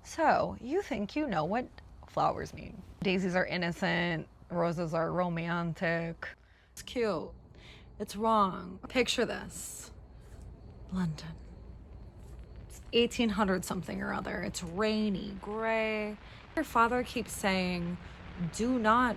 So, you think you know what flowers mean. Daisies are innocent, roses are romantic. It's cute. It's wrong. Picture this. London. It's 1800 something or other. It's rainy, gray. Your father keeps saying, do not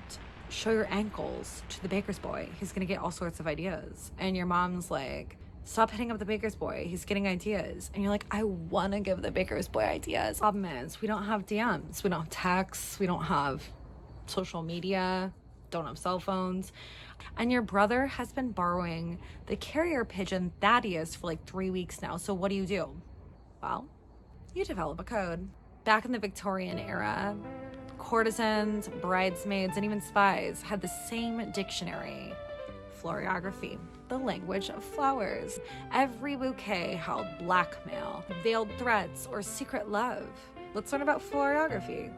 show your ankles to the baker's boy. He's gonna get all sorts of ideas. And your mom's like, stop hitting up the baker's boy. He's getting ideas. And you're like, I wanna give the baker's boy ideas. Problem is, we don't have DMs. We don't have texts. We don't have social media. Don't have cell phones. And your brother has been borrowing the carrier pigeon Thaddeus for like 3 weeks now. So what do? Well, you develop a code. Back in the Victorian era, courtesans, bridesmaids, and even spies had the same dictionary. Floriography, the language of flowers. Every bouquet held blackmail, veiled threats, or secret love. Let's learn about floriography.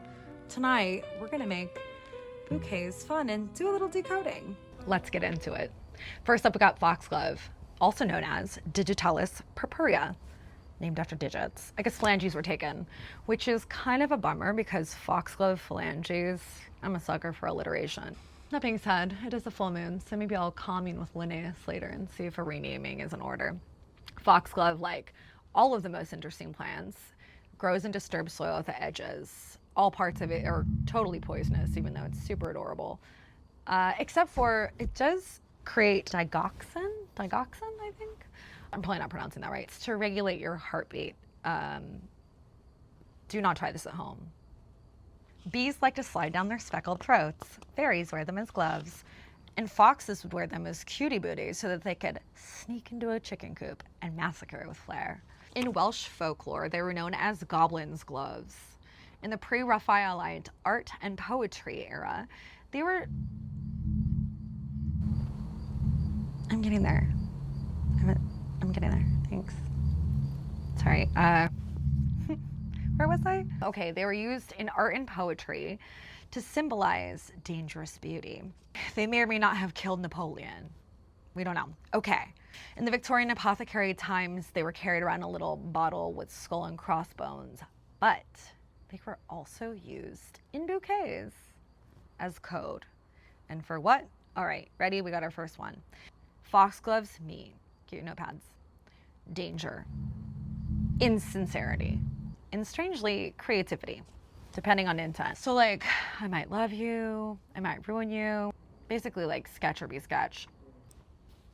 Tonight, we're gonna make bouquets fun and do a little decoding. Let's get into it. First up, we got Foxglove, also known as Digitalis purpurea, named after digits. I guess phalanges were taken, which is kind of a bummer because Foxglove phalanges, I'm a sucker for alliteration. That being said, it is a full moon, so maybe I'll commune with Linnaeus later and see if a renaming is in order. Foxglove, like all of the most interesting plants, grows in disturbed soil at the edges. All parts of it are totally poisonous, even though it's super adorable. Except for, it does create digoxin, I think? I'm probably not pronouncing that right. It's to regulate your heartbeat. Do not try this at home. Bees like to slide down their speckled throats. Fairies wear them as gloves. And foxes would wear them as cutie booties so that they could sneak into a chicken coop and massacre it with flair. In Welsh folklore, they were known as goblins' gloves. In the pre-Raphaelite art and poetry era, they were... I'm getting there. I'm getting there. Thanks. Sorry. Where was I? Okay, they were used in art and poetry to symbolize dangerous beauty. They may or may not have killed Napoleon. We don't know. Okay. In the Victorian apothecary times, they were carried around a little bottle with skull and crossbones, but they were also used in bouquets as code. And for what? All right, ready? We got our first one. Foxgloves mean, get your notepads, danger, insincerity, and strangely, creativity, depending on intent. So like, I might love you, I might ruin you, basically like sketch or be sketch.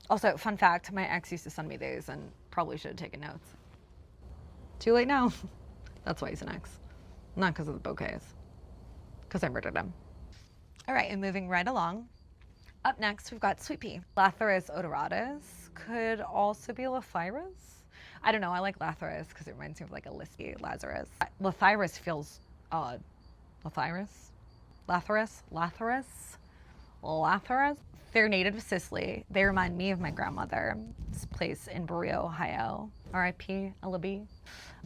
Also, fun fact, my ex used to send me these and probably should have taken notes. Too late now. That's why he's an ex. Not because of the bouquets, because I murdered him. All right, and moving right along. Up next, we've got sweet pea. Lathyrus odoratus could also be lathyrus. I don't know, I like lathyrus because it reminds me of like a lispy Lazarus. Lathyrus feels odd. Lathyrus? Lathyrus? Lathyrus? Lathyrus? They're native to Sicily. They remind me of my grandmother. This place in Berea, Ohio. R.I.P. Ella.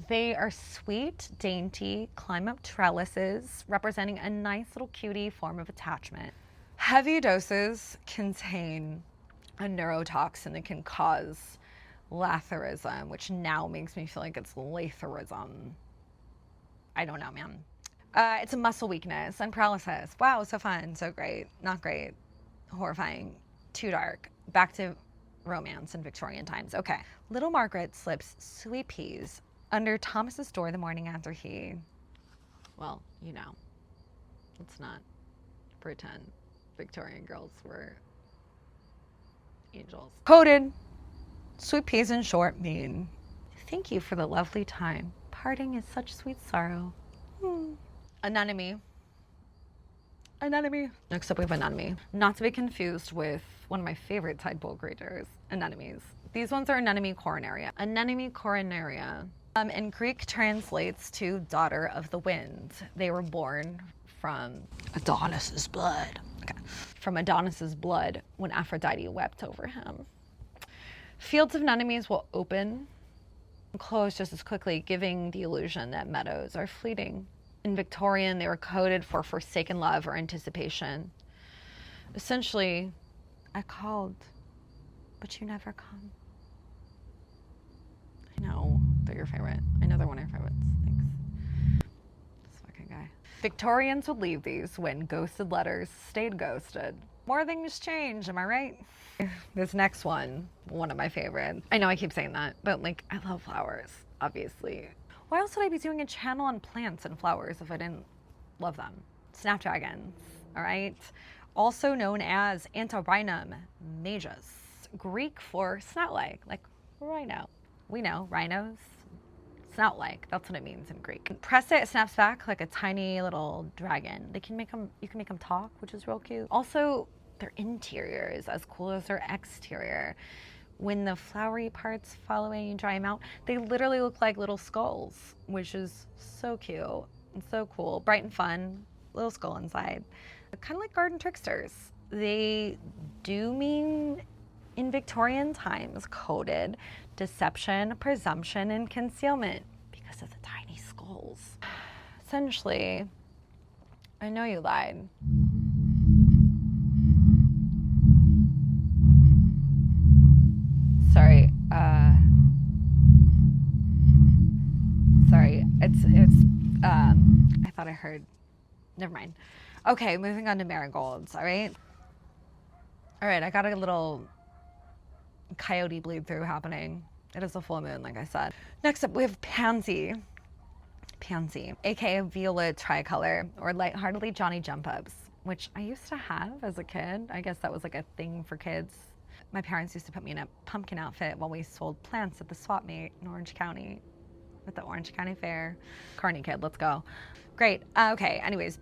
They are sweet, dainty, climb-up trellises, representing a nice little cutie form of attachment. Heavy doses contain a neurotoxin that can cause lathyrism, which now makes me feel like it's latherism. I don't know, man. It's a muscle weakness and paralysis. Wow, so fun, so great. Not great. Horrifying. Too dark. Back to romance in Victorian times. Okay. Little Margaret slips sweet peas under Thomas's door the morning after he... Well, you know. Let's not pretend Victorian girls were angels. Coded. Sweet peas in short mean, thank you for the lovely time. Parting is such sweet sorrow. Anemone. Anemone. Next up we have anemone. Not to be confused with one of my favorite tadpole creatures, anemones. These ones are Anemone coronaria. Anemone coronaria in Greek translates to daughter of the wind. They were born from Adonis's blood. Okay. From Adonis's blood when Aphrodite wept over him. Fields of anemones will open and close just as quickly, giving the illusion that meadows are fleeting. In Victorian, they were coded for forsaken love or anticipation. Essentially, I called, but you never come. I know they're your favorite. I know they're one of your favorites. Thanks. Victorians would leave these when ghosted letters stayed ghosted. More things change, am I right? This next one of my favorites. I know I keep saying that, but like, I love flowers, obviously. Why else would I be doing a channel on plants and flowers if I didn't love them? Snapdragons, all right? Also known as Antirrhinum majus, Greek for snout-like, like rhino. We know rhinos, snout-like, that's what it means in Greek. Press it snaps back like a tiny little dragon. You can make them talk, which is real cute. Also, their interior is as cool as their exterior. When the flowery parts fall away and you dry them out, they literally look like little skulls, which is so cute and so cool. Bright and fun, little skull inside. Kind of like garden tricksters. They do mean, in Victorian times, coded deception, presumption, and concealment because of the tiny skulls. Essentially, I know you lied. Sorry, I thought I heard, never mind. Okay, moving on to marigolds, all right? All right, I got a little coyote bleed through happening. It is a full moon, like I said. Next up, we have Pansy. Pansy, aka violet tricolor, or lightheartedly Johnny Jump Ups, which I used to have as a kid. I guess that was like a thing for kids. My parents used to put me in a pumpkin outfit while we sold plants at the swap meet in Orange County at the Orange County Fair. Carney kid, let's go. Great, okay, anyways,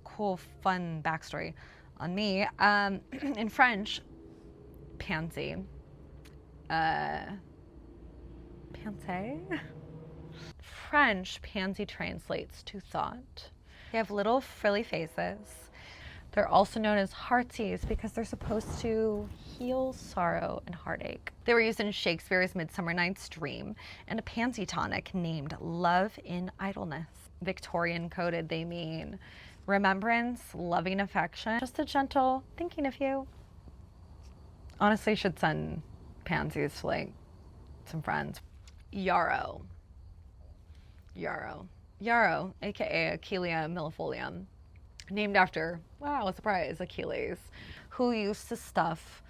cool, fun backstory on me. In French, Pansy, Pansy? French, pansy translates to thought. They have little frilly faces. They're also known as heartsies because they're supposed to heal sorrow and heartache. They were used in Shakespeare's Midsummer Night's Dream and a pansy tonic named Love in Idleness. Victorian coded, they mean remembrance, loving affection, just a gentle thinking of you. Honestly, should send pansies to like some friends. Yarrow. Yarrow, aka Achillea millefolium, named after, wow, a surprise, Achilles, who used to stuff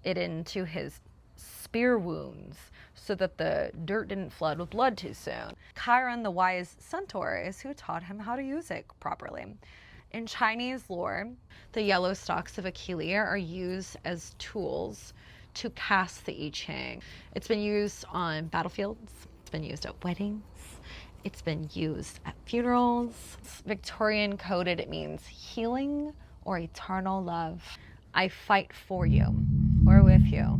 it into his spear wounds so that the dirt didn't flood with blood too soon. Chiron, the wise centaur, is who taught him how to use it properly. In Chinese lore, the yellow stalks of Achillea are used as tools to cast the I Ching. It's been used on battlefields, it's been used at weddings, it's been used at funerals. Victorian coded, it means healing or eternal love. I fight for you or with you.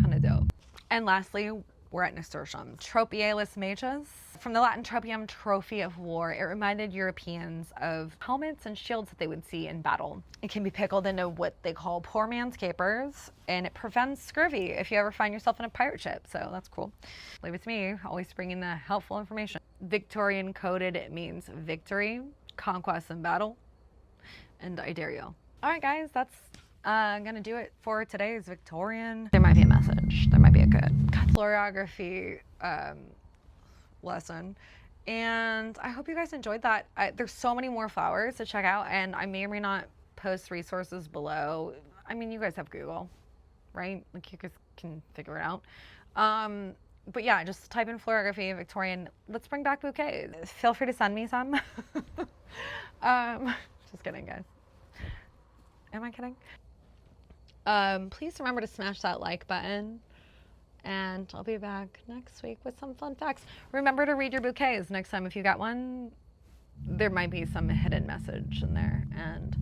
Kind of dope. And lastly, we're at Nasturtium. Tropialis majus. From the Latin tropium, trophy of war, it reminded Europeans of helmets and shields that they would see in battle. It can be pickled into what they call poor man's capers, and it prevents scurvy if you ever find yourself in a pirate ship, so that's cool. Leave it to me, always bringing the helpful information. Victorian coded, it means victory, conquest and battle, and I dare you. All right, guys, that's gonna do it for today's Victorian. There might be a message, there might be a good floriography lesson, and I hope you guys enjoyed that. There's so many more flowers to check out, and I may or may not post resources below. I mean, you guys have Google, right? Like, you guys can figure it out. But yeah, just type in floriography Victorian. Let's bring back bouquets. Feel free to send me some. Just kidding, guys. Am I kidding? Please remember to smash that like button. And I'll be back next week with some fun facts. Remember to read your bouquets next time if you got one. There might be some hidden message in there, and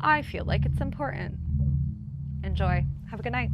I feel like it's important. Enjoy. Have a good night.